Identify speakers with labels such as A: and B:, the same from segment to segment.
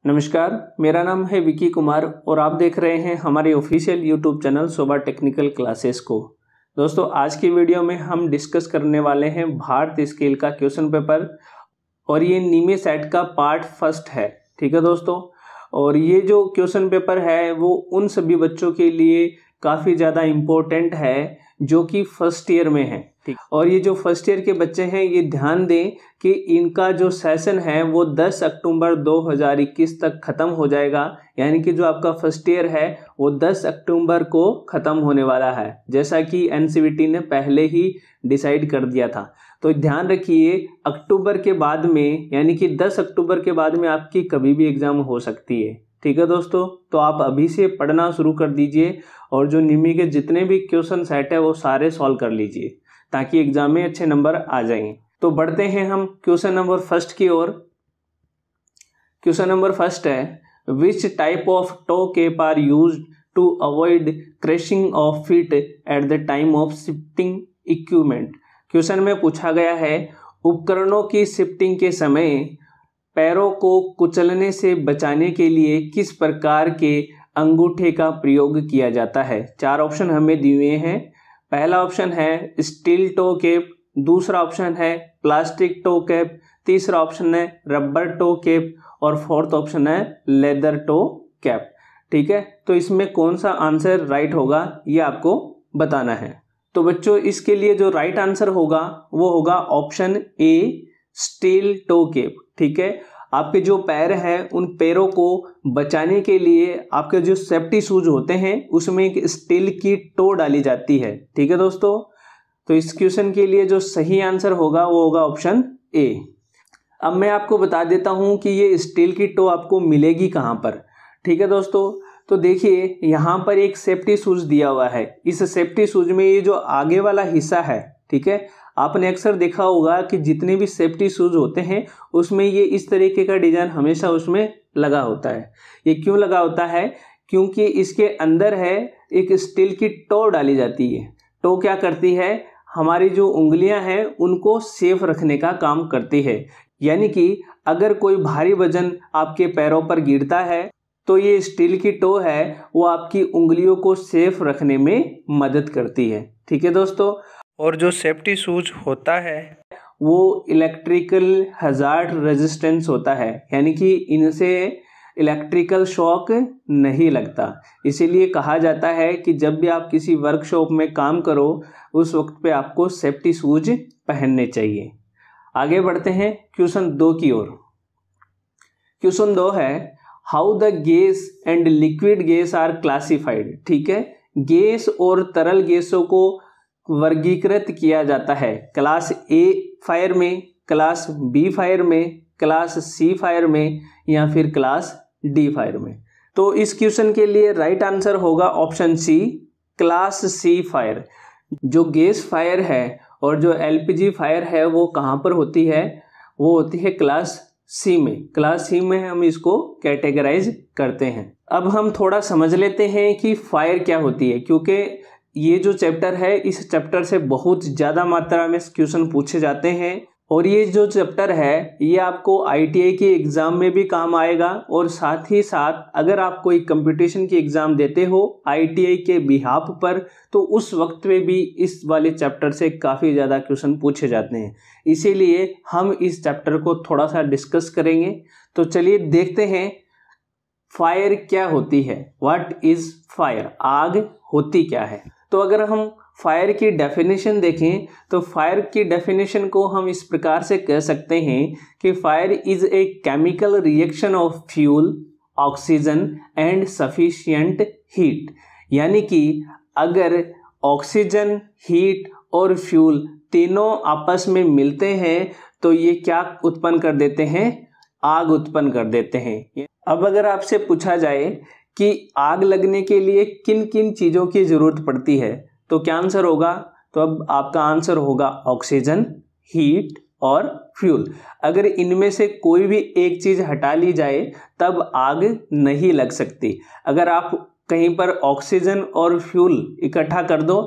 A: नमस्कार, मेरा नाम है विकी कुमार और आप देख रहे हैं हमारे ऑफिशियल यूट्यूब चैनल शोभा टेक्निकल क्लासेस को। दोस्तों, आज की वीडियो में हम डिस्कस करने वाले हैं भारत स्केल का क्वेश्चन पेपर और ये नीमे सेट का पार्ट फर्स्ट है। ठीक है दोस्तों, और ये जो क्वेश्चन पेपर है वो उन सभी बच्चों के लिए काफ़ी ज़्यादा इम्पोर्टेंट है जो कि फर्स्ट ईयर में है। ठीक, और ये जो फर्स्ट ईयर के बच्चे हैं ये ध्यान दें कि इनका जो सेशन है वो 10 अक्टूबर 2021 तक ख़त्म हो जाएगा। यानी कि जो आपका फर्स्ट ईयर है वो 10 अक्टूबर को ख़त्म होने वाला है, जैसा कि एनसीईआरटी ने पहले ही डिसाइड कर दिया था। तो ध्यान रखिए, अक्टूबर के बाद में यानी कि 10 अक्टूबर के बाद में आपकी कभी भी एग्ज़ाम हो सकती है। ठीक है दोस्तों, तो आप अभी से पढ़ना शुरू कर दीजिए और जो निमी के जितने भी क्वेश्चन सेट है वो सारे सॉल्व कर लीजिए ताकि एग्जाम में अच्छे नंबर आ जाएंगे। तो बढ़ते हैं हम क्वेश्चन नंबर फर्स्ट की ओर। क्वेश्चन नंबर फर्स्ट है, which type of toe cap are used to avoid crashing of feet at the time of shifting equipment. Question में पूछा गया है उपकरणों की शिफ्टिंग के समय पैरों को कुचलने से बचाने के लिए किस प्रकार के अंगूठे का प्रयोग किया जाता है। चार ऑप्शन हमें दिए हुए हैं। पहला ऑप्शन है स्टील टो कैप, दूसरा ऑप्शन है प्लास्टिक टो कैप, तीसरा ऑप्शन है रबर टो कैप और फोर्थ ऑप्शन है लेदर टो कैप। ठीक है, तो इसमें कौन सा आंसर राइट होगा ये आपको बताना है। तो बच्चों, इसके लिए जो राइट आंसर होगा वो होगा option A steel toe cap. ठीक है, आपके जो पैर हैं उन पैरों को बचाने के लिए आपके जो सेफ्टी शूज होते हैं उसमें एक स्टील की टो डाली जाती है। ठीक है दोस्तों, तो इस क्वेश्चन के लिए जो सही आंसर होगा वो होगा ऑप्शन ए। अब मैं आपको बता देता हूं कि ये स्टील की टो आपको मिलेगी कहां पर। ठीक है दोस्तों, तो देखिए यहाँ पर एक सेफ्टी शूज दिया हुआ है। इस सेफ्टी शूज में ये जो आगे वाला हिस्सा है, ठीक है, आपने अक्सर देखा होगा कि जितने भी सेफ्टी शूज होते हैं उसमें ये इस तरीके का डिजाइन हमेशा उसमें लगा होता है। ये क्यों लगा होता है? क्योंकि इसके अंदर है एक स्टील की टो डाली जाती है। टो क्या करती है? हमारी जो उंगलियां हैं उनको सेफ रखने का काम करती है। यानी कि अगर कोई भारी वजन आपके पैरों पर गिरता है तो ये स्टील की टो है वो आपकी उंगलियों को सेफ रखने में मदद करती है। ठीक है दोस्तों, और जो सेफ्टी शूज होता है वो इलेक्ट्रिकल हजार्ड रेजिस्टेंस होता है, यानी कि इनसे इलेक्ट्रिकल शॉक नहीं लगता। इसीलिए कहा जाता है कि जब भी आप किसी वर्कशॉप में काम करो उस वक्त पे आपको सेफ्टी शूज पहनने चाहिए। आगे बढ़ते हैं क्वेश्चन 2 की ओर। क्वेश्चन 2 है, how the gas and liquid gas are classified. ठीक है, गैस और तरल गैसों को वर्गीकृत किया जाता है क्लास ए फायर में, क्लास बी फायर में, क्लास सी फायर में या फिर क्लास डी फायर में। तो इस क्वेश्चन के लिए राइट आंसर होगा option C class C fire. जो गैस फायर है और जो एलपीजी फायर है वो कहाँ पर होती है? वो होती है क्लास सी में। क्लास सी में हम इसको कैटेगराइज करते हैं। अब हम थोड़ा समझ लेते हैं कि फायर क्या होती है, क्योंकि ये जो चैप्टर है इस चैप्टर से बहुत ज़्यादा मात्रा में क्वेश्चन पूछे जाते हैं और ये जो चैप्टर है ये आपको आईटीआई के एग्ज़ाम में भी काम आएगा और साथ ही साथ अगर आप कोई कंपटीशन की एग्ज़ाम देते हो आईटीआई के बिहाफ पर तो उस वक्त में भी इस वाले चैप्टर से काफ़ी ज़्यादा क्वेश्चन पूछे जाते हैं। इसीलिए हम इस चैप्टर को थोड़ा सा डिस्कस करेंगे। तो चलिए देखते हैं फायर क्या होती है। What is fire? आग होती क्या है? तो अगर हम फायर की डेफिनेशन देखें तो फायर की डेफिनेशन को हम इस प्रकार से कह सकते हैं कि fire is a chemical reaction of fuel, oxygen and sufficient heat. यानी कि अगर ऑक्सीजन, हीट और फ्यूल तीनों आपस में मिलते हैं तो ये क्या उत्पन्न कर देते हैं? आग उत्पन्न कर देते हैं। अब अगर आपसे पूछा जाए कि आग लगने के लिए किन किन चीज़ों की ज़रूरत पड़ती है तो क्या आंसर होगा? तो अब आपका आंसर होगा ऑक्सीजन, हीट और फ्यूल। अगर इनमें से कोई भी एक चीज़ हटा ली जाए तब आग नहीं लग सकती। अगर आप कहीं पर ऑक्सीजन और फ्यूल इकट्ठा कर दो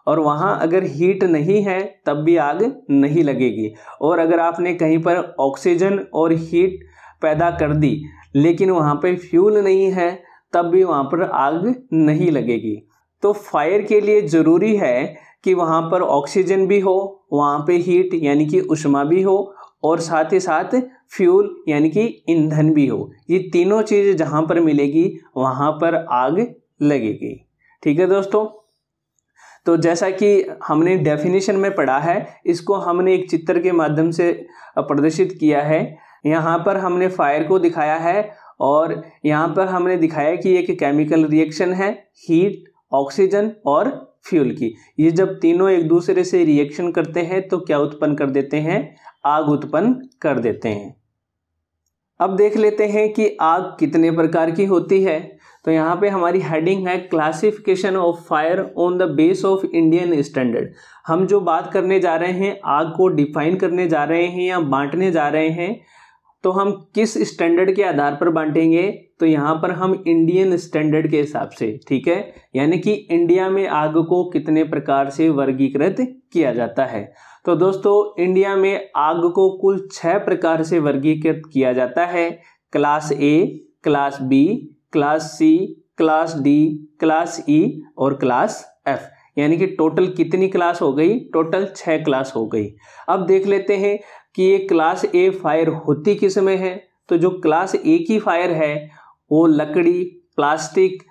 A: और वहाँ अगर हीट नहीं है तब भी आग नहीं लगेगी, और अगर आपने कहीं पर ऑक्सीजन और हीट पैदा कर दी लेकिन वहाँ पे फ्यूल नहीं है तब भी वहाँ पर आग नहीं लगेगी। तो फायर के लिए ज़रूरी है कि वहाँ पर ऑक्सीजन भी हो, वहाँ पे हीट यानी कि ऊष्मा भी हो, और साथ ही साथ फ्यूल यानी कि ईंधन भी हो। ये तीनों चीज़ जहाँ पर मिलेगी वहाँ पर आग लगेगी। ठीक है दोस्तों, तो जैसा कि हमने डेफिनेशन में पढ़ा है, इसको हमने एक चित्र के माध्यम से प्रदर्शित किया है। यहाँ पर हमने फायर को दिखाया है और यहाँ पर हमने दिखाया कि एक केमिकल रिएक्शन है हीट, ऑक्सीजन और फ्यूल की। ये जब तीनों एक दूसरे से रिएक्शन करते हैं तो क्या उत्पन्न कर देते हैं? आग उत्पन्न कर देते हैं। अब देख लेते हैं कि आग कितने प्रकार की होती है। तो यहाँ पे हमारी हेडिंग है classification of fire on the base of Indian standard. हम जो बात करने जा रहे हैं, आग को डिफाइन करने जा रहे हैं या बांटने जा रहे हैं, तो हम किस स्टैंडर्ड के आधार पर बांटेंगे? तो यहाँ पर हम इंडियन स्टैंडर्ड के हिसाब से, ठीक है, यानी कि इंडिया में आग को कितने प्रकार से वर्गीकृत किया जाता है। तो दोस्तों इंडिया में आग को कुल 6 प्रकार से वर्गीकृत किया जाता है। Class A, class B, class C, class D, class E और क्लास एफ। यानी कि टोटल कितनी क्लास हो गई? टोटल 6 क्लास हो गई। अब देख लेते हैं कि ये क्लास ए फायर होती किस में है। तो जो क्लास ए की फायर है वो लकड़ी, प्लास्टिक,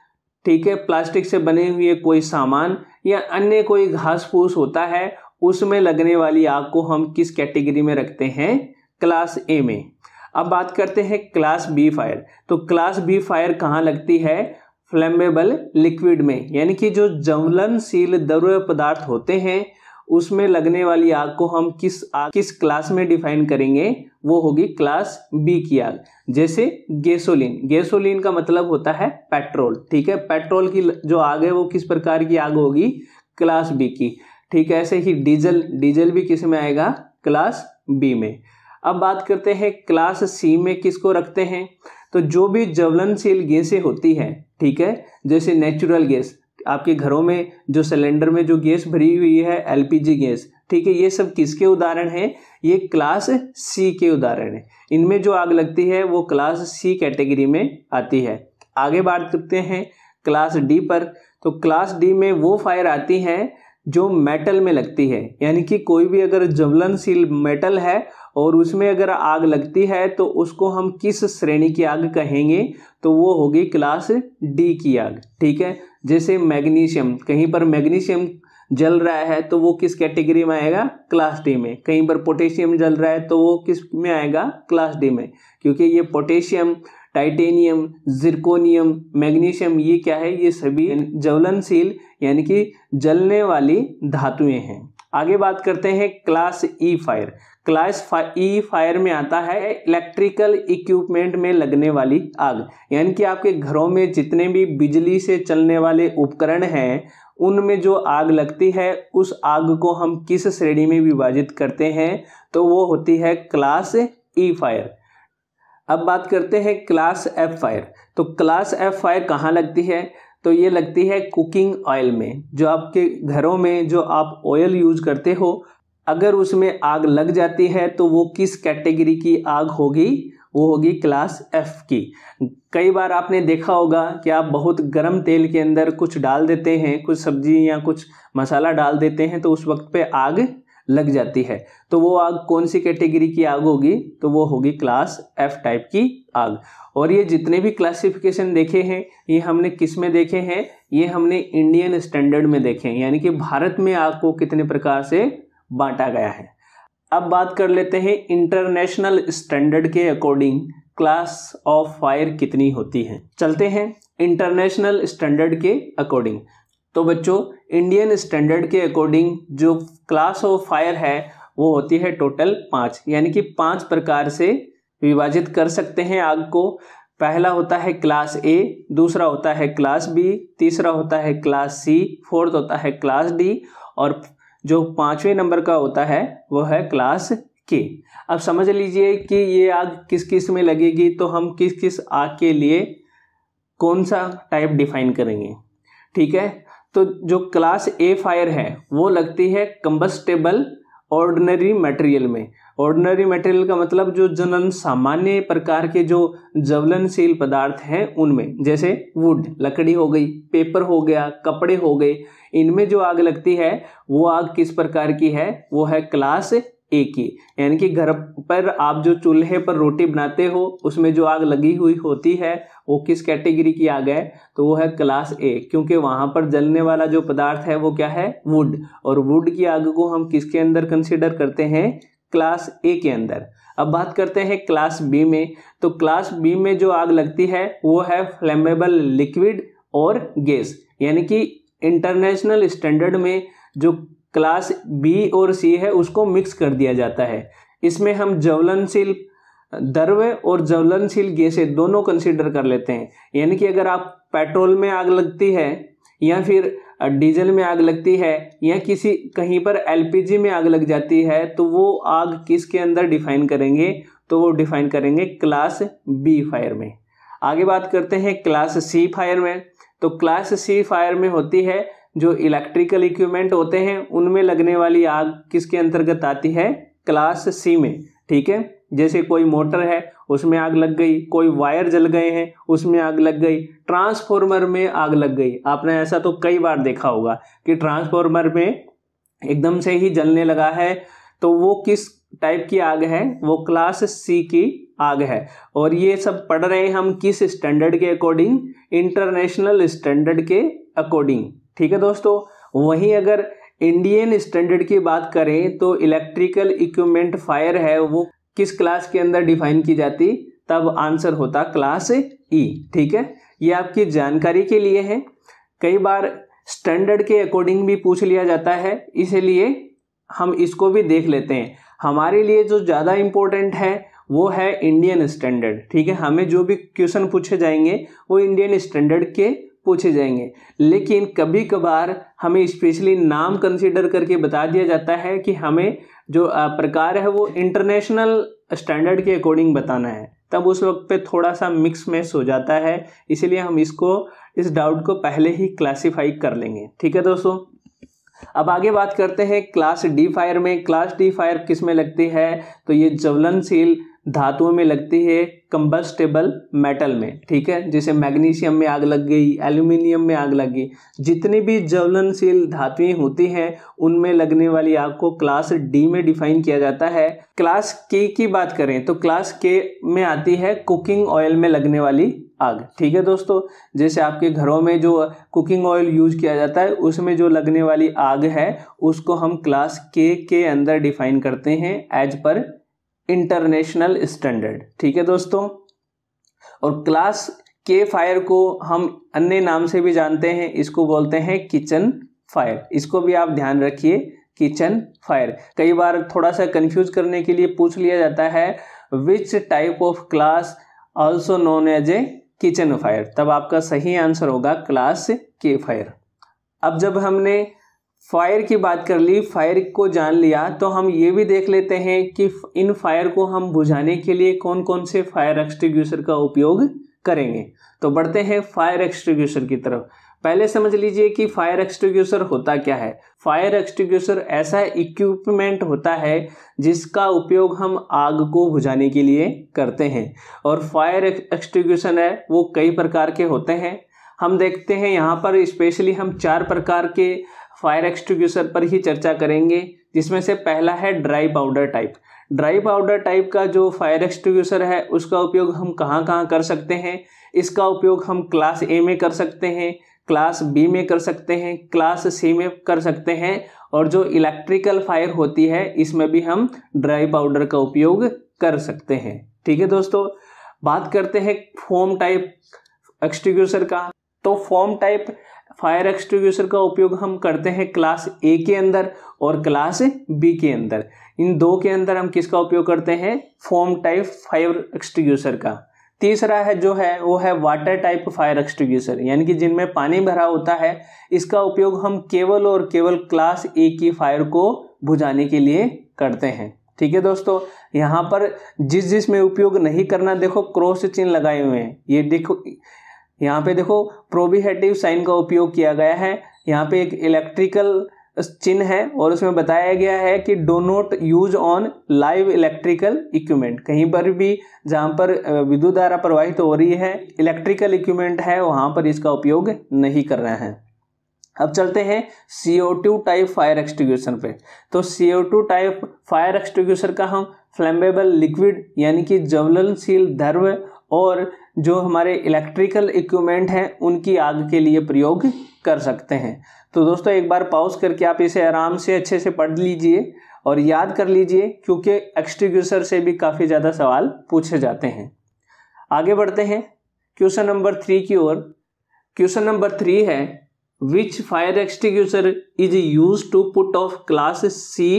A: ठीक है, प्लास्टिक से बने हुए कोई सामान या अन्य कोई घास फूस होता है, उसमें लगने वाली आग को हम किस कैटेगरी में रखते हैं? क्लास ए में। अब बात करते हैं क्लास बी फायर। तो क्लास बी फायर कहाँ लगती है? फ्लेमेबल लिक्विड में, यानी कि जो ज्वलनशील द्रव्य पदार्थ होते हैं उसमें लगने वाली आग को हम किस क्लास में डिफाइन करेंगे? वो होगी क्लास बी की आग। जैसे गैसोलीन, गैसोलीन का मतलब होता है पेट्रोल, ठीक है, पेट्रोल की जो आग है वो किस प्रकार की आग होगी? क्लास बी की। ठीक है, ऐसे ही डीजल, डीजल भी किस में आएगा? क्लास बी में। अब बात करते हैं क्लास सी में किसको रखते हैं? तो जो भी ज्वलनशील गैसें होती हैं, ठीक है, जैसे नेचुरल गैस, आपके घरों में जो सिलेंडर में जो गैस भरी हुई है एलपीजी गैस, ठीक है, ये सब किसके उदाहरण हैं? ये क्लास सी के उदाहरण हैं। इनमें जो आग लगती है वो क्लास सी कैटेगरी में आती है। आगे बात करते हैं क्लास डी पर। तो क्लास डी में वो फायर आती है जो मेटल में लगती है, यानी कि कोई भी अगर ज्वलनशील मेटल है और उसमें अगर आग लगती है तो उसको हम किस श्रेणी की आग कहेंगे? तो वो होगी क्लास डी की आग। ठीक है, जैसे मैग्नीशियम, कहीं पर मैग्नीशियम जल रहा है तो वो किस कैटेगरी में आएगा? क्लास डी में। कहीं पर पोटेशियम जल रहा है तो वो किस में आएगा? क्लास डी में, क्योंकि ये पोटेशियम, टाइटेनियम, जिरकोनियम, मैग्नीशियम, ये क्या है? ये सभी ज्वलनशील यानी कि जलने वाली धातुएं हैं। आगे बात करते हैं क्लास ई फायर। क्लास ई फायर में आता है इलेक्ट्रिकल इक्विपमेंट में लगने वाली आग, यानी कि आपके घरों में जितने भी बिजली से चलने वाले उपकरण हैं उनमें जो आग लगती है उस आग को हम किस श्रेणी में विभाजित करते हैं? तो वो होती है क्लास ई फायर। अब बात करते हैं क्लास एफ फायर। तो क्लास एफ फायर कहाँ लगती है? तो ये लगती है कुकिंग ऑयल में। जो आपके घरों में जो आप ऑयल यूज करते हो, अगर उसमें आग लग जाती है तो वो किस कैटेगरी की आग होगी? वो होगी क्लास एफ की। कई बार आपने देखा होगा कि आप बहुत गर्म तेल के अंदर कुछ डाल देते हैं, कुछ सब्जी या कुछ मसाला डाल देते हैं तो उस वक्त पे आग लग जाती है। तो वो आग कौन सी कैटेगरी की आग होगी? तो वो होगी क्लास एफ टाइप की आग। और ये जितने भी क्लासिफिकेशन देखे हैं ये हमने किस में देखे हैं? ये हमने इंडियन स्टैंडर्ड में देखे हैं, यानी कि भारत में आग को कितने प्रकार से बांटा गया है। अब बात कर लेते हैं इंटरनेशनल स्टैंडर्ड के अकॉर्डिंग क्लास ऑफ फायर कितनी होती है। चलते हैं इंटरनेशनल स्टैंडर्ड के अकॉर्डिंग। तो बच्चों इंडियन स्टैंडर्ड के अकॉर्डिंग जो क्लास ऑफ फायर है वो होती है टोटल 5, यानी कि 5 प्रकार से विभाजित कर सकते हैं आग को। पहला होता है क्लास ए, दूसरा होता है क्लास बी, तीसरा होता है क्लास सी, फोर्थ होता है क्लास डी और जो 5वें नंबर का होता है वो है क्लास के। अब समझ लीजिए कि ये आग किस किस में लगेगी, तो हम किस किस आग के लिए कौन सा टाइप डिफाइन करेंगे। ठीक है, तो जो क्लास ए फायर है वो लगती है कंबस्टेबल ऑर्डिनरी मटेरियल में, ऑर्डिनरी मटेरियल का मतलब जो जनरल सामान्य प्रकार के जो ज्वलनशील पदार्थ हैं उनमें, जैसे वुड लकड़ी हो गई, पेपर हो गया, कपड़े हो गए, इनमें जो आग लगती है वो आग किस प्रकार की है, वो है क्लास ए की। यानी कि घर पर आप जो चूल्हे पर रोटी बनाते हो उसमें जो आग लगी हुई होती है वो किस कैटेगरी की आग है, तो वो है क्लास ए, क्योंकि वहां पर जलने वाला जो पदार्थ है वो क्या है, वुड, और वुड की आग को हम किसके अंदर कंसीडर करते हैं, क्लास ए के अंदर। अब बात करते हैं क्लास बी में। तो क्लास बी में जो आग लगती है वो है फ्लेमेबल लिक्विड और गैस। यानी कि इंटरनेशनल स्टैंडर्ड में जो क्लास बी और सी है उसको मिक्स कर दिया जाता है। इसमें हम ज्वलनशील द्रव्य और ज्वलनशील गैसें दोनों कंसीडर कर लेते हैं। यानी कि अगर आप पेट्रोल में आग लगती है या फिर डीजल में आग लगती है या किसी कहीं पर एलपीजी में आग लग जाती है तो वो आग किसके अंदर डिफाइन करेंगे, तो वो डिफाइन करेंगे क्लास बी फायर में। आगे बात करते हैं क्लास सी फायर में। तो क्लास सी फायर में होती है जो इलेक्ट्रिकल इक्विपमेंट होते हैं उनमें लगने वाली आग किसके अंतर्गत आती है, क्लास सी में। ठीक है, जैसे कोई मोटर है उसमें आग लग गई, कोई वायर जल गए हैं उसमें आग लग गई, ट्रांसफॉर्मर में आग लग गई। आपने ऐसा तो कई बार देखा होगा कि ट्रांसफॉर्मर में एकदम से ही जलने लगा है, तो वो किस टाइप की आग है, वो क्लास सी की आग है। और ये सब पढ़ रहे हैं हम किस स्टैंडर्ड के अकॉर्डिंग, इंटरनेशनल स्टैंडर्ड के अकॉर्डिंग। ठीक है दोस्तों, वहीं अगर इंडियन स्टैंडर्ड की बात करें तो इलेक्ट्रिकल इक्विपमेंट फायर है वो किस क्लास के अंदर डिफाइन की जाती, तब आंसर होता क्लास ई। ठीक है, ये आपकी जानकारी के लिए है, कई बार स्टैंडर्ड के अकॉर्डिंग भी पूछ लिया जाता है, इसलिए हम इसको भी देख लेते हैं। हमारे लिए जो ज़्यादा इम्पोर्टेंट है वो है इंडियन स्टैंडर्ड। ठीक है, हमें जो भी क्वेश्चन पूछे जाएंगे वो इंडियन स्टैंडर्ड के पूछे जाएंगे, लेकिन कभी कभार हमें स्पेशली नाम कंसीडर करके बता दिया जाता है कि हमें जो प्रकार है वो इंटरनेशनल स्टैंडर्ड के अकॉर्डिंग बताना है, तब उस वक्त पे थोड़ा सा मिक्स मैच हो जाता है, इसलिए हम इस डाउट को पहले ही क्लासीफाई कर लेंगे। ठीक है दोस्तों, अब आगे बात करते हैं क्लास डी फायर में। क्लास डी फायर किस में लगती है, तो ये ज्वलनशील धातुओं में लगती है, कंबस्टेबल मेटल में। ठीक है, जैसे मैग्नीशियम में आग लग गई, एल्यूमिनियम में आग लग गई, जितनी भी ज्वलनशील धातुएं होती हैं उनमें लगने वाली आग को क्लास डी में डिफाइन किया जाता है। क्लास के की बात करें तो क्लास के में आती है कुकिंग ऑयल में लगने वाली आग। ठीक है दोस्तों, जैसे आपके घरों में जो कुकिंग ऑयल यूज किया जाता है उसमें जो लगने वाली आग है उसको हम क्लास के अंदर डिफाइन करते हैं एज पर इंटरनेशनल स्टैंडर्ड। ठीक है दोस्तों, और क्लास के फायर को हम अन्य नाम से भी जानते हैं, इसको बोलते हैं किचन फायर। इसको भी आप ध्यान रखिए, किचन फायर। कई बार थोड़ा सा कंफ्यूज करने के लिए पूछ लिया जाता है which type of class also known as a kitchen fire, तब आपका सही आंसर होगा क्लास के फायर। अब जब हमने फायर की बात कर ली, फायर को जान लिया, तो हम ये भी देख लेते हैं कि इन फायर को हम बुझाने के लिए कौन कौन से फायर एक्सटिंग्विशर का उपयोग करेंगे। तो बढ़ते हैं फायर एक्सटिंग्विशर की तरफ। पहले समझ लीजिए कि फायर एक्सटिंग्विशर होता क्या है। फायर एक्सटिंग्विशर ऐसा इक्विपमेंट होता है जिसका उपयोग हम आग को बुझाने के लिए करते हैं, और फायर एक्सटिंग्विशर है वो कई प्रकार के होते हैं। हम देखते हैं यहाँ पर स्पेशली हम 4 प्रकार के फायर एक्सटिंग्विशर पर ही चर्चा करेंगे, जिसमें से पहला है dry powder type. Dry powder type का जो फायर एक्सटिंग्विशर है उसका उपयोग हम कहाँ कहाँ कर सकते हैं, इसका उपयोग हम क्लास ए में कर सकते हैं, क्लास बी में कर सकते हैं, क्लास सी में कर सकते हैं, और जो इलेक्ट्रिकल फायर होती है इसमें भी हम ड्राई पाउडर का उपयोग कर सकते हैं। ठीक है दोस्तों, बात करते हैं फोम टाइप एक्सटिंग्विशर का। तो फोम टाइप फायर एक्सटिंग्विशर का उपयोग हम करते हैं क्लास ए के अंदर और क्लास बी के अंदर। इन दो के अंदर हम किसका उपयोग करते हैं, फोम टाइप फायर एक्सटिंग्विशर का। तीसरा है जो है वो है वाटर टाइप फायर एक्सटिंग्विशर, यानी कि जिनमें पानी भरा होता है। इसका उपयोग हम केवल और केवल क्लास ए की फायर को बुझाने के लिए करते हैं। ठीक है दोस्तों, यहाँ पर जिस में उपयोग नहीं करना, देखो क्रॉस चिन्ह लगाए हुए हैं, ये देखो यहाँ पे देखो प्रोहिबिटिव साइन का उपयोग किया गया है। यहाँ पे एक इलेक्ट्रिकल चिन्ह है और उसमें बताया गया है कि do not use on live electrical equipment. कहीं पर भी जहां पर विद्युत धारा प्रवाहित हो रही है, इलेक्ट्रिकल इक्विपमेंट है, वहां पर इसका उपयोग नहीं करना है। अब चलते हैं CO2 टाइप फायर एक्सटिंग्विशर पे। तो CO2 टाइप फायर एक्सटिंग्विशर का हम फ्लेमेबल लिक्विड यानी कि ज्वलनशील द्रव्य और जो हमारे इलेक्ट्रिकल इक्विपमेंट हैं उनकी आग के लिए प्रयोग कर सकते हैं। तो दोस्तों एक बार पॉज करके आप इसे आराम से अच्छे से पढ़ लीजिए और याद कर लीजिए, क्योंकि एक्सटिंग्विशर से भी काफ़ी ज़्यादा सवाल पूछे जाते हैं। आगे बढ़ते हैं क्वेश्चन नंबर 3 की ओर। क्वेश्चन नंबर 3 है, which fire extinguisher is use to put off class C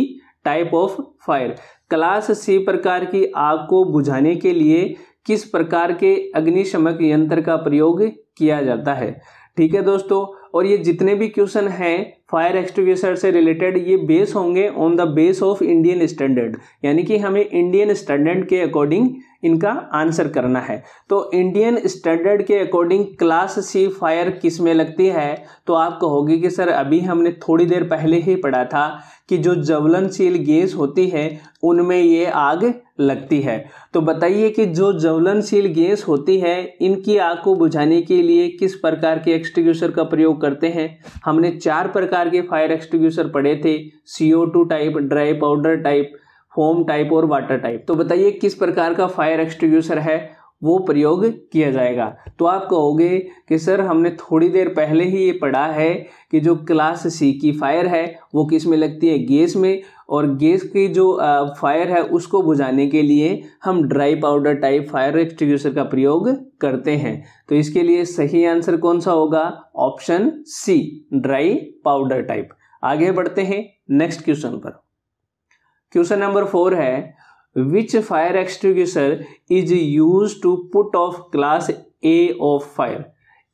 A: type of fire. Class C प्रकार की आग को बुझाने के लिए किस प्रकार के अग्निशमक यंत्र का प्रयोग किया जाता है। ठीक है दोस्तों, और ये जितने भी क्वेश्चन हैं फायर एक्सटिंग्विशर से रिलेटेड, ये बेस होंगे on the base of Indian standard, यानी कि हमें इंडियन स्टैंडर्ड के अकॉर्डिंग इनका आंसर करना है। तो इंडियन स्टैंडर्ड के अकॉर्डिंग क्लास C फायर किस में लगती है, तो आप कहोगे कि सर अभी हमने थोड़ी देर पहले ही पढ़ा था कि जो ज्वलनशील गैस होती है उनमें ये आग लगती है। तो बताइए कि जो ज्वलनशील गैस होती है इनकी आग को बुझाने के लिए किस प्रकार के एक्सटिंग्विशर का प्रयोग करते हैं। हमने 4 प्रकार के फायर एक्सटिंग्विशर पढ़े थे, CO2 type, dry powder type, foam type और वाटर टाइप। तो बताइए किस प्रकार का फायर एक्सटिंग्विशर है वो प्रयोग किया जाएगा। तो आप कहोगे कि सर हमने थोड़ी देर पहले ही ये पढ़ा है कि जो क्लास C की फायर है वो किस में लगती है, गैस में, और गैस की जो फायर है उसको बुझाने के लिए हम dry powder type fire extinguisher का प्रयोग करते हैं। तो इसके लिए सही आंसर कौन सा होगा, option C, dry powder type. आगे बढ़ते हैं नेक्स्ट क्वेश्चन पर। क्वेश्चन नंबर 4 है, which fire extinguisher is use to put off class A of fire.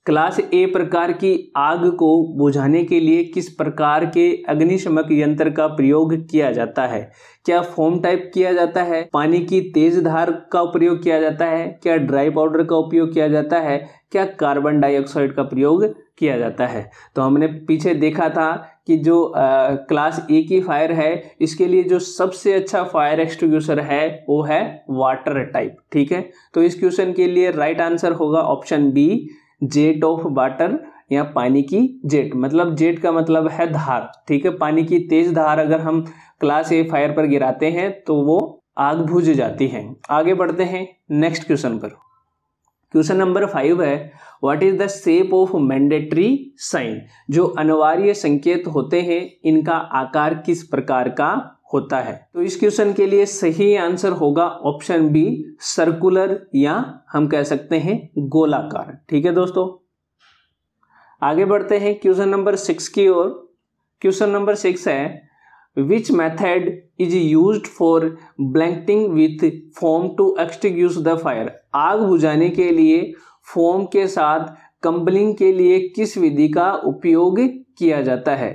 A: Class A प्रकार की आग को बुझाने के लिए किस प्रकार के अग्निशमक यंत्र का प्रयोग किया जाता है। क्या फोम टाइप किया जाता है, पानी की तेज धार का प्रयोग किया जाता है, क्या ड्राई पाउडर का उपयोग किया जाता है, क्या कार्बन डाइऑक्साइड का प्रयोग किया जाता है। तो हमने पीछे देखा था कि जो क्लास A की फायर है इसके लिए जो सबसे अच्छा फायर एक्सटिंग्विशर है वो है वाटर टाइप। ठीक है, तो इस क्वेश्चन के लिए राइट आंसर होगा option B, jet of water, या पानी की जेट, मतलब जेट का मतलब है धार। ठीक है, पानी की तेज धार अगर हम क्लास A फायर पर गिराते हैं तो वो आग बुझ जाती है। आगे बढ़ते हैं नेक्स्ट क्वेश्चन पर। क्वेश्चन नंबर 5 है, what is the shape of mandatory sign. जो अनिवार्य संकेत होते हैं इनका आकार किस प्रकार का होता है। तो इस क्वेश्चन के लिए सही आंसर होगा ऑप्शन B, सर्कुलर, या हम कह सकते हैं गोलाकार। ठीक है दोस्तों, आगे बढ़ते हैं क्वेश्चन नंबर 6 की ओर। क्वेश्चन नंबर 6 है, which method is used for blanking with foam to extinguish the fire. आग बुझाने के लिए फोम के साथ कंबलिंग के लिए किस विधि का उपयोग किया जाता है।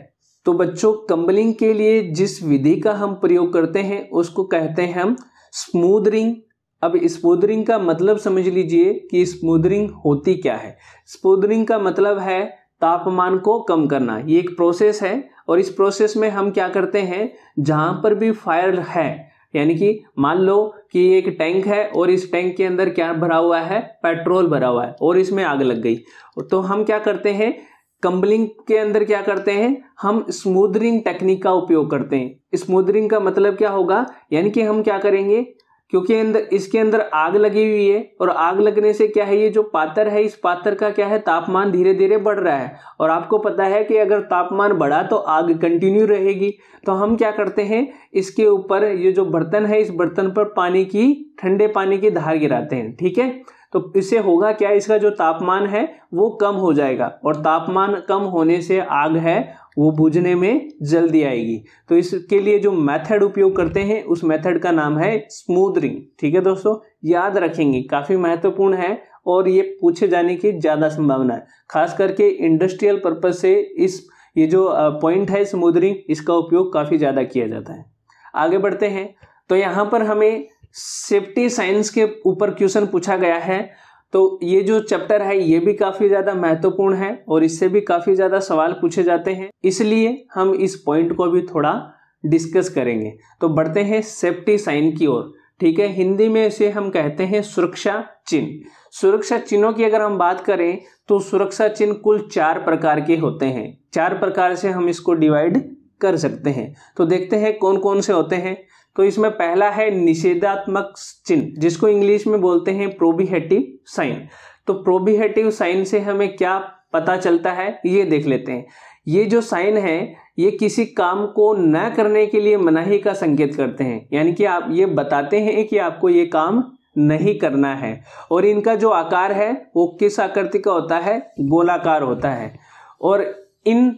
A: तो बच्चों, कंबलिंग के लिए जिस विधि का हम प्रयोग करते हैं उसको कहते हैं हम स्मूदरिंग। अब स्मूदरिंग का मतलब समझ लीजिए कि स्मूदरिंग होती क्या है। स्मूदरिंग का मतलब है तापमान को कम करना। ये एक प्रोसेस है और इस प्रोसेस में हम क्या करते हैं, जहां पर भी फायर है, यानी कि मान लो कि एक टैंक है और इस टैंक के अंदर क्या भरा हुआ है, पेट्रोल भरा हुआ है, और इसमें आग लग गई, तो हम क्या करते हैं, कंबलिंग के अंदर क्या करते हैं, हम स्मूदरिंग टेक्निक का उपयोग करते हैं। स्मूदरिंग का मतलब क्या होगा, यानी कि हम क्या करेंगे, क्योंकि इसके अंदर आग लगी हुई है और आग लगने से क्या है, ये जो पात्र है इस पात्र का क्या है, तापमान धीरे धीरे बढ़ रहा है, और आपको पता है कि अगर तापमान बढ़ा तो आग कंटिन्यू रहेगी। तो हम क्या करते हैं, इसके ऊपर ये जो बर्तन है इस बर्तन पर ठंडे पानी की धार गिराते हैं। ठीक है, तो इससे होगा क्या, इसका जो तापमान है वो कम हो जाएगा, और तापमान कम होने से आग है वो बुझने में जल्दी आएगी। तो इसके लिए जो मेथड उपयोग करते हैं उस मेथड का नाम है स्मूदरिंग। ठीक है दोस्तों, याद रखेंगे, काफी महत्वपूर्ण है और ये पूछे जाने की ज्यादा संभावना है, खास करके इंडस्ट्रियल पर्पज से ये जो पॉइंट है स्मूदरिंग, इसका उपयोग काफी ज्यादा किया जाता है। आगे बढ़ते हैं, तो यहाँ पर हमें सेफ्टी साइंस के ऊपर क्वेश्चन पूछा गया है। तो ये जो चैप्टर है ये भी काफ़ी ज़्यादा महत्वपूर्ण है और इससे भी काफ़ी ज़्यादा सवाल पूछे जाते हैं, इसलिए हम इस पॉइंट को भी थोड़ा डिस्कस करेंगे। तो बढ़ते हैं सेफ्टी साइन की ओर। ठीक है, हिंदी में इसे हम कहते हैं सुरक्षा चिन्ह। सुरक्षा चिन्हों की अगर हम बात करें तो सुरक्षा चिन्ह कुल 4 प्रकार के होते हैं। 4 प्रकार से हम इसको डिवाइड कर सकते हैं। तो देखते हैं कौन कौन से होते हैं। तो इसमें पहला है निषेधात्मक चिन्ह, जिसको इंग्लिश में बोलते हैं प्रोहिबिटिव साइन। तो प्रोहिबिटिव साइन से हमें क्या पता चलता है ये देख लेते हैं। ये जो साइन है ये किसी काम को न करने के लिए मनाही का संकेत करते हैं, यानी कि आप ये बताते हैं कि आपको ये काम नहीं करना है। और इनका जो आकार है वो किस आकृति का होता है, गोलाकार होता है। और इन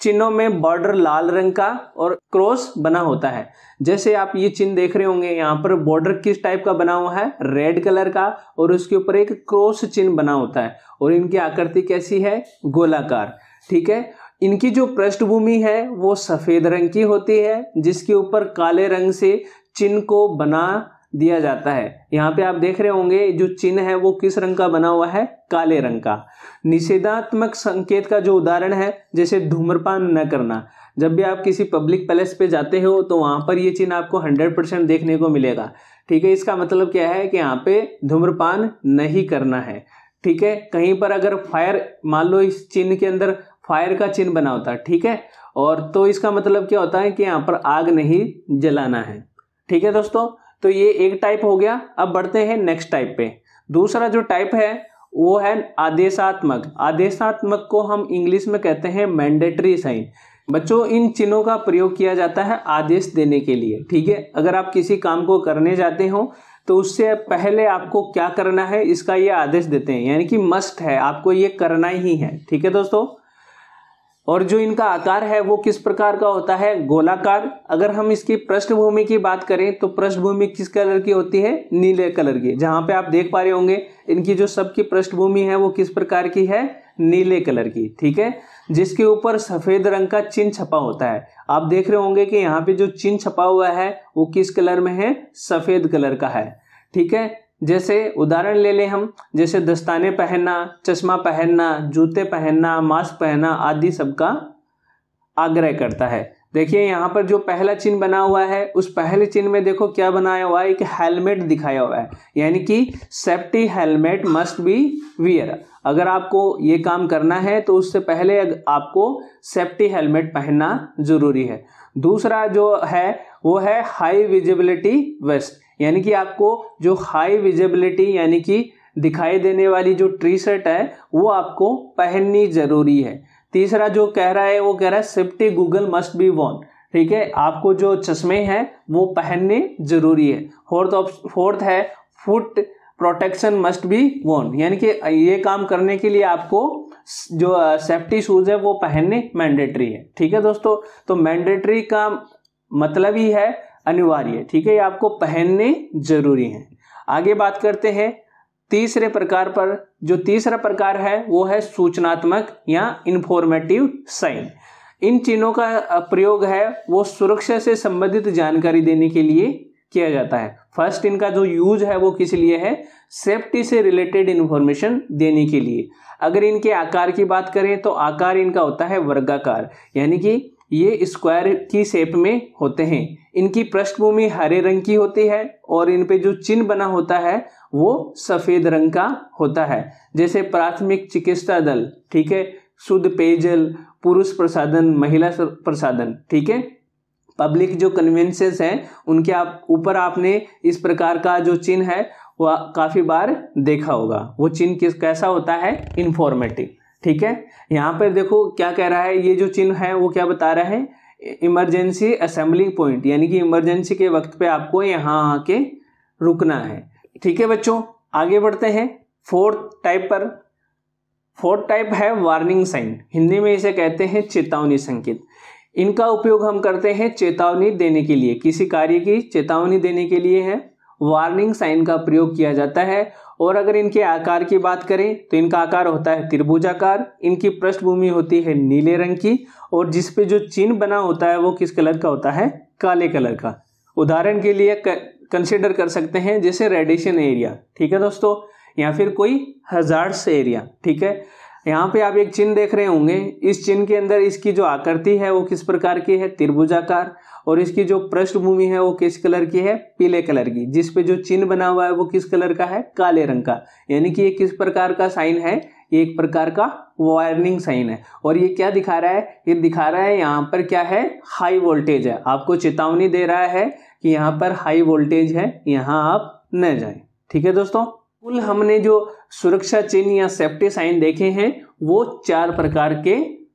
A: चिन्हों में बॉर्डर लाल रंग का और क्रॉस बना होता है। जैसे आप ये चिन्ह देख रहे होंगे, यहाँ पर बॉर्डर किस टाइप का बना हुआ है, रेड कलर का, और उसके ऊपर एक क्रॉस चिन्ह बना होता है और इनकी आकृति कैसी है, गोलाकार। ठीक है, इनकी जो पृष्ठभूमि है वो सफेद रंग की होती है, जिसके ऊपर काले रंग से चिन्ह को बना दिया जाता है। यहाँ पे आप देख रहे होंगे जो चिन्ह है वो किस रंग का बना हुआ है, काले रंग का। निषेधात्मक संकेत का जो उदाहरण है, जैसे धूम्रपान न करना। जब भी आप किसी पब्लिक प्लेस पे जाते हो तो वहां पर ये चिन्ह आपको 100% देखने को मिलेगा। ठीक है, इसका मतलब क्या है कि यहाँ पे धूम्रपान नहीं करना है। ठीक है, कहीं पर अगर फायर, मान लो इस चिन्ह के अंदर फायर का चिन्ह बना होता है, ठीक है, और तो इसका मतलब क्या होता है कि यहाँ पर आग नहीं जलाना है। ठीक है दोस्तों, तो ये एक टाइप हो गया। अब बढ़ते हैं नेक्स्ट टाइप पे। दूसरा जो टाइप है वो है आदेशात्मक। आदेशात्मक को हम इंग्लिश में कहते हैं मैंडेटरी साइन। बच्चों, इन चिन्हों का प्रयोग किया जाता है आदेश देने के लिए। ठीक है, अगर आप किसी काम को करने जाते हो तो उससे पहले आपको क्या करना है इसका ये आदेश देते हैं, यानी कि मस्ट है, आपको ये करना ही है। ठीक है दोस्तों, और जो इनका आकार है वो किस प्रकार का होता है, गोलाकार। अगर हम इसकी पृष्ठभूमि की बात करें तो पृष्ठभूमि किस कलर की होती है, नीले कलर की। जहां पे आप देख पा रहे होंगे इनकी जो सबकी पृष्ठभूमि है वो किस प्रकार की है, नीले कलर की। ठीक है, जिसके ऊपर सफेद रंग का चिन्ह छपा होता है। आप देख रहे होंगे कि यहाँ पे जो चिन्ह छपा हुआ है वो किस कलर में है, सफेद कलर का है। ठीक है, जैसे उदाहरण ले लें हम, जैसे दस्ताने पहनना, चश्मा पहनना, जूते पहनना, मास्क पहनना आदि सबका आग्रह करता है। देखिए यहाँ पर जो पहला चिन्ह बना हुआ है उस पहले चिन्ह में देखो क्या बनाया हुआ है, एक हेलमेट दिखाया हुआ है, यानी कि safety helmet must be wear. अगर आपको ये काम करना है तो उससे पहले आपको सेफ्टी हेलमेट पहनना जरूरी है। दूसरा जो है वो है हाई विजिबिलिटी वेस्ट, यानी कि आपको जो हाई विजिबिलिटी यानी कि दिखाई देने वाली जो टी शर्ट है वो आपको पहननी जरूरी है। तीसरा जो कह रहा है वो कह रहा है safety Google must be Warne. ठीक है, आपको जो चश्मे हैं वो पहनने जरूरी है। फोर्थ है foot protection must be Warne, यानी कि ये काम करने के लिए आपको जो सेफ्टी शूज है वो पहनने मैंडेटरी है। ठीक है दोस्तों, तो मैंडेटरी का मतलब ही है अनिवार्य। ठीक है, ये आपको पहनने जरूरी है। आगे बात करते हैं तीसरे प्रकार पर। जो तीसरा प्रकार है वो है सूचनात्मक या इंफॉर्मेटिव साइन। इन चिन्हों का प्रयोग है वो सुरक्षा से संबंधित जानकारी देने के लिए किया जाता है। फर्स्ट इनका जो यूज है वो किस लिए है, सेफ्टी से रिलेटेड इंफॉर्मेशन देने के लिए। अगर इनके आकार की बात करें तो आकार इनका होता है वर्गाकार, यानी कि ये स्क्वायर की शेप में होते हैं। इनकी पृष्ठभूमि हरे रंग की होती है और इन पे जो चिन्ह बना होता है वो सफेद रंग का होता है। जैसे प्राथमिक चिकित्सा दल, ठीक है, शुद्ध पेयजल, पुरुष प्रसाधन, महिला प्रसाधन। ठीक है, पब्लिक जो कन्वेंसेस हैं उनके ऊपर आपने इस प्रकार का जो चिन्ह है वह काफी बार देखा होगा। वो चिन्ह कैसा होता है, इंफॉर्मेटिव। ठीक है, यहाँ पर देखो क्या कह रहा है, ये जो चिन्ह है वो क्या बता रहा है, इमरजेंसी असेंबलिंग पॉइंट, यानी कि इमरजेंसी के वक्त पे आपको यहाँ आके रुकना है। ठीक है बच्चों, आगे बढ़ते हैं फोर्थ टाइप पर। फोर्थ टाइप है वार्निंग साइन, हिंदी में इसे कहते हैं चेतावनी संकेत। इनका उपयोग हम करते हैं चेतावनी देने के लिए, किसी कार्य की चेतावनी देने के लिए है वार्निंग साइन का प्रयोग किया जाता है। और अगर इनके आकार की बात करें तो इनका आकार होता है त्रिभुजाकार, इनकी पृष्ठभूमि होती है नीले रंग की और जिसपे जो चिन्ह बना होता है वो किस कलर का होता है, काले कलर का। उदाहरण के लिए कंसिडर कर सकते हैं जैसे रेडिएशन एरिया। ठीक है दोस्तों, या फिर कोई हजार्ड्स एरिया। ठीक है, यहाँ पे आप एक चिन्ह देख रहे होंगे, इस चिन्ह के अंदर इसकी जो आकृति है वो किस प्रकार की है, त्रिभुजाकार, और इसकी जो पृष्ठभूमि है वो किस कलर की है, पीले कलर की। जिस पे जो चिन्ह बना हुआ है वो किस कलर का है, काले रंग का। यानी कि ये किस प्रकार का साइन है, ये एक प्रकार का वार्निंग साइन है। और ये क्या दिखा रहा है, ये दिखा रहा है यहाँ पर क्या है, हाई वोल्टेज है। आपको चेतावनी दे रहा है कि यहाँ पर हाई वोल्टेज है, यहाँ आप न जाएं। ठीक है दोस्तों, कुल हमने जो सुरक्षा चिन्ह या सेफ्टी साइन देखे हैं वो 4 प्रकार के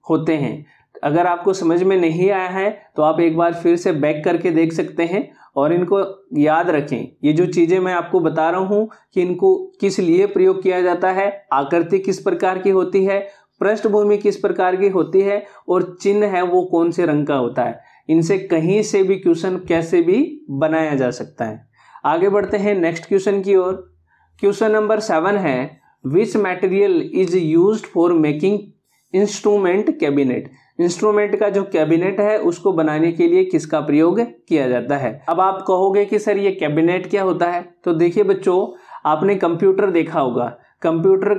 A: होते हैं। अगर आपको समझ में नहीं आया है तो आप एक बार फिर से बैक करके देख सकते हैं और इनको याद रखें। ये जो चीज़ें मैं आपको बता रहा हूँ कि इनको किस लिए प्रयोग किया जाता है, आकृति किस प्रकार की होती है, पृष्ठभूमि किस प्रकार की होती है, और चिन्ह है वो कौन से रंग का होता है, इनसे कहीं से भी क्वेश्चन कैसे भी बनाया जा सकता है। आगे बढ़ते हैं नेक्स्ट क्वेश्चन की ओर। क्वेश्चन नंबर 7 है, which material is used for making instrument cabinet. Instrument का जो कैबिनेट है उसको बनाने के लिए किसका प्रयोग किया जाता है। अब आप कहोगे कि सर ये कैबिनेट क्या होता है, तो देखिए बच्चों, आपने कंप्यूटर देखा होगा, कंप्यूटर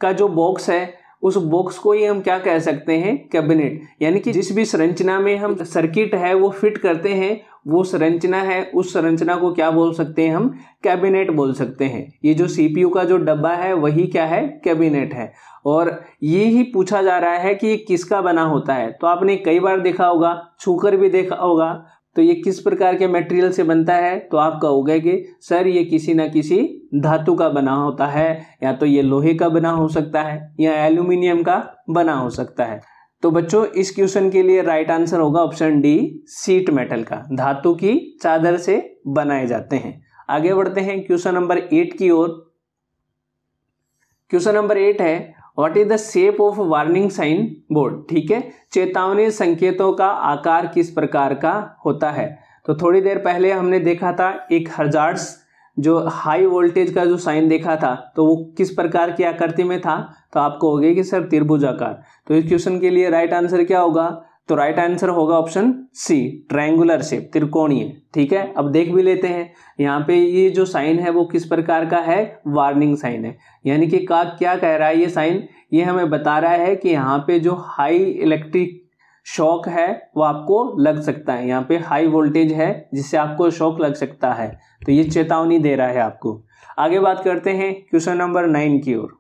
A: का जो बॉक्स है उस बॉक्स को ही हम क्या कह सकते हैं, कैबिनेट। यानी कि जिस भी संरचना में हम सर्किट है वो फिट करते हैं, वो संरचना है, उस संरचना को क्या बोल सकते हैं, हम कैबिनेट बोल सकते हैं। ये जो सीपीयू का जो डब्बा है वही क्या है, कैबिनेट है। और ये ही पूछा जा रहा है कि ये किसका बना होता है, तो आपने कई बार देखा होगा, छूकर भी देखा होगा, तो ये किस प्रकार के मटेरियल से बनता है, तो आप कहोगे कि सर ये किसी ना किसी धातु का बना होता है, या तो ये लोहे का बना हो सकता है या एल्यूमिनियम का बना हो सकता है। तो बच्चों इस क्वेश्चन के लिए राइट आंसर होगा ऑप्शन डी, सीट मेटल का, धातु की चादर से बनाए जाते हैं। आगे बढ़ते हैं क्वेश्चन नंबर 8 की ओर। क्वेश्चन नंबर 8 है, what is the shape of warning sign board. ठीक है, चेतावनी संकेतों का आकार किस प्रकार का होता है। तो थोड़ी देर पहले हमने देखा था एक हजार्ड्स, जो हाई वोल्टेज का जो साइन देखा था, तो वो किस प्रकार की आकृति में था, तो आपको होगा कि सर त्रिभुजाकार। तो इस क्वेश्चन के लिए राइट आंसर क्या होगा, तो राइट आंसर होगा ऑप्शन सी, ट्रायंगुलर शेप, त्रिकोणीय। ठीक है, अब देख भी लेते हैं यहाँ पे ये जो साइन है वो किस प्रकार का है, वार्निंग साइन है। यानी कि क्या कह रहा है ये साइन, ये हमें बता रहा है कि यहाँ पे जो हाई इलेक्ट्रिक शॉक है वो आपको लग सकता है, यहाँ पे हाई वोल्टेज है जिससे आपको शॉक लग सकता है, तो ये चेतावनी दे रहा है आपको। आगे बात करते हैं क्वेश्चन नंबर 9 की ओर।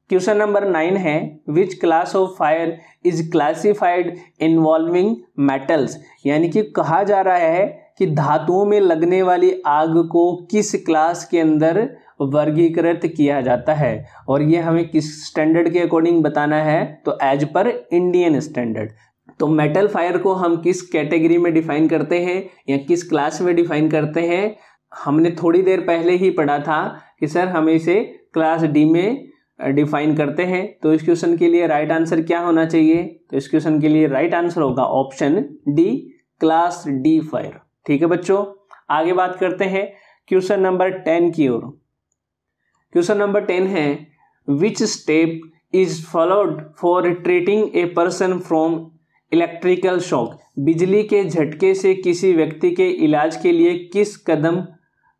A: क्वेश्चन नंबर 9 है, which class of fire is classified involving metals. यानी कि कहा जा रहा है कि धातुओं में लगने वाली आग को किस क्लास के अंदर वर्गीकृत किया जाता है, और ये हमें किस स्टैंडर्ड के अकॉर्डिंग बताना है, तो एज पर इंडियन स्टैंडर्ड। तो मेटल फायर को हम किस कैटेगरी में डिफाइन करते हैं या किस क्लास में डिफाइन करते हैं, हमने थोड़ी देर पहले ही पढ़ा था कि सर हम इसे क्लास डी में डिफाइन करते हैं। तो इस क्वेश्चन के लिए राइट आंसर क्या होना चाहिए, तो इस क्वेश्चन के लिए राइट आंसर होगा option D, class D fire. ठीक है बच्चों, आगे बात करते हैं क्वेश्चन नंबर 10 की ओर। क्वेश्चन नंबर 10 है, which step is followed for treating a person from electrical shock. बिजली के झटके से किसी व्यक्ति के इलाज के लिए किस कदम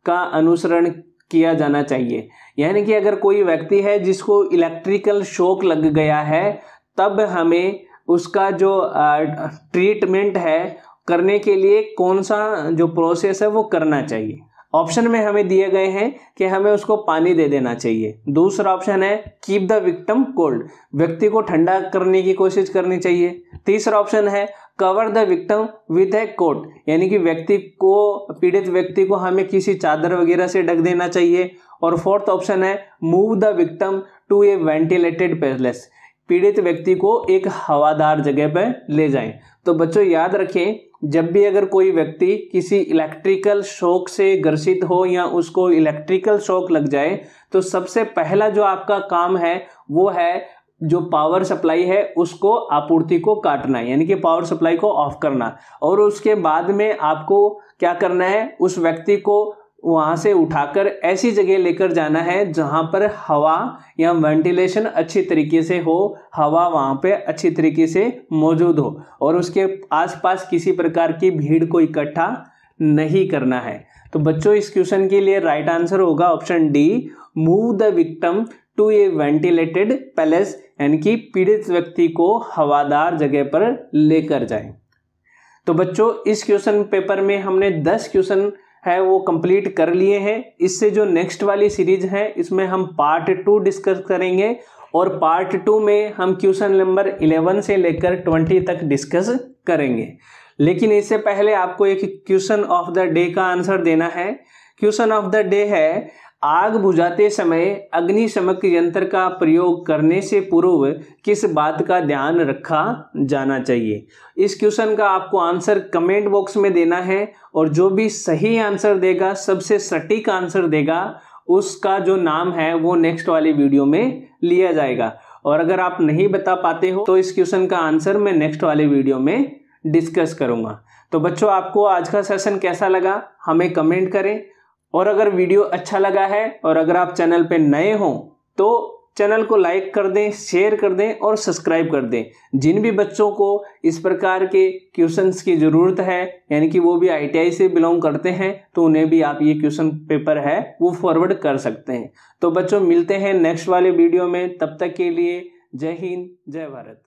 A: का अनुसरण किया जाना चाहिए। यानी कि अगर कोई व्यक्ति है जिसको इलेक्ट्रिकल शॉक लग गया है, तब हमें उसका जो ट्रीटमेंट है करने के लिए कौन सा जो प्रोसेस है वो करना चाहिए। ऑप्शन में हमें दिए गए हैं कि हमें उसको पानी दे देना चाहिए। दूसरा ऑप्शन है कीप द विक्टिम कोल्ड, व्यक्ति को ठंडा करने की कोशिश करनी चाहिए। तीसरा ऑप्शन है cover the victim with a coat, यानी कि व्यक्ति को, पीड़ित व्यक्ति को हमें किसी चादर वगैरह से ढक देना चाहिए। और फोर्थ ऑप्शन है move the victim to a ventilated place, पीड़ित व्यक्ति को एक हवादार जगह पर ले जाएं। तो बच्चों याद रखें, जब भी अगर कोई व्यक्ति किसी इलेक्ट्रिकल शॉक से ग्रसित हो या उसको इलेक्ट्रिकल शॉक लग जाए, तो सबसे पहला जो आपका काम है वो है जो पावर सप्लाई है उसको आपूर्ति को काटना, यानी कि पावर सप्लाई को ऑफ करना। और उसके बाद में आपको क्या करना है, उस व्यक्ति को वहां से उठाकर ऐसी जगह लेकर जाना है जहां पर हवा या वेंटिलेशन अच्छी तरीके से हो, हवा वहां पे अच्छी तरीके से मौजूद हो, और उसके आसपास किसी प्रकार की भीड़ को इकट्ठा नहीं करना है। तो बच्चों इस क्वेश्चन के लिए राइट आंसर होगा option D, move the victim to a ventilated place, यानी कि पीड़ित व्यक्ति को हवादार जगह पर लेकर जाएं। तो बच्चों इस क्वेश्चन पेपर में हमने 10 क्वेश्चन है वो कंप्लीट कर लिए हैं। इससे जो नेक्स्ट वाली सीरीज है इसमें हम पार्ट 2 डिस्कस करेंगे और पार्ट 2 में हम क्वेश्चन नंबर 11 से लेकर 20 तक डिस्कस करेंगे। लेकिन इससे पहले आपको एक क्वेश्चन ऑफ द डे का आंसर देना है। क्वेश्चन ऑफ द डे है, आग बुझाते समय अग्निशमक यंत्र का प्रयोग करने से पूर्व किस बात का ध्यान रखा जाना चाहिए। इस क्वेश्चन का आपको आंसर कमेंट बॉक्स में देना है और जो भी सही आंसर देगा, सबसे सटीक आंसर देगा, उसका जो नाम है वो नेक्स्ट वाली वीडियो में लिया जाएगा। और अगर आप नहीं बता पाते हो तो इस क्वेश्चन का आंसर मैं नेक्स्ट वाले वीडियो में डिस्कस करूंगा। तो बच्चों आपको आज का सेशन कैसा लगा हमें कमेंट करें, और अगर वीडियो अच्छा लगा है और अगर आप चैनल पे नए हो तो चैनल को लाइक कर दें, शेयर कर दें और सब्सक्राइब कर दें। जिन भी बच्चों को इस प्रकार के क्वेश्चंस की ज़रूरत है, यानी कि वो भी ITI से बिलोंग करते हैं, तो उन्हें भी आप ये क्वेश्चन पेपर है वो फॉरवर्ड कर सकते हैं। तो बच्चों मिलते हैं नेक्स्ट वाले वीडियो में, तब तक के लिए जय हिंद जय भारत।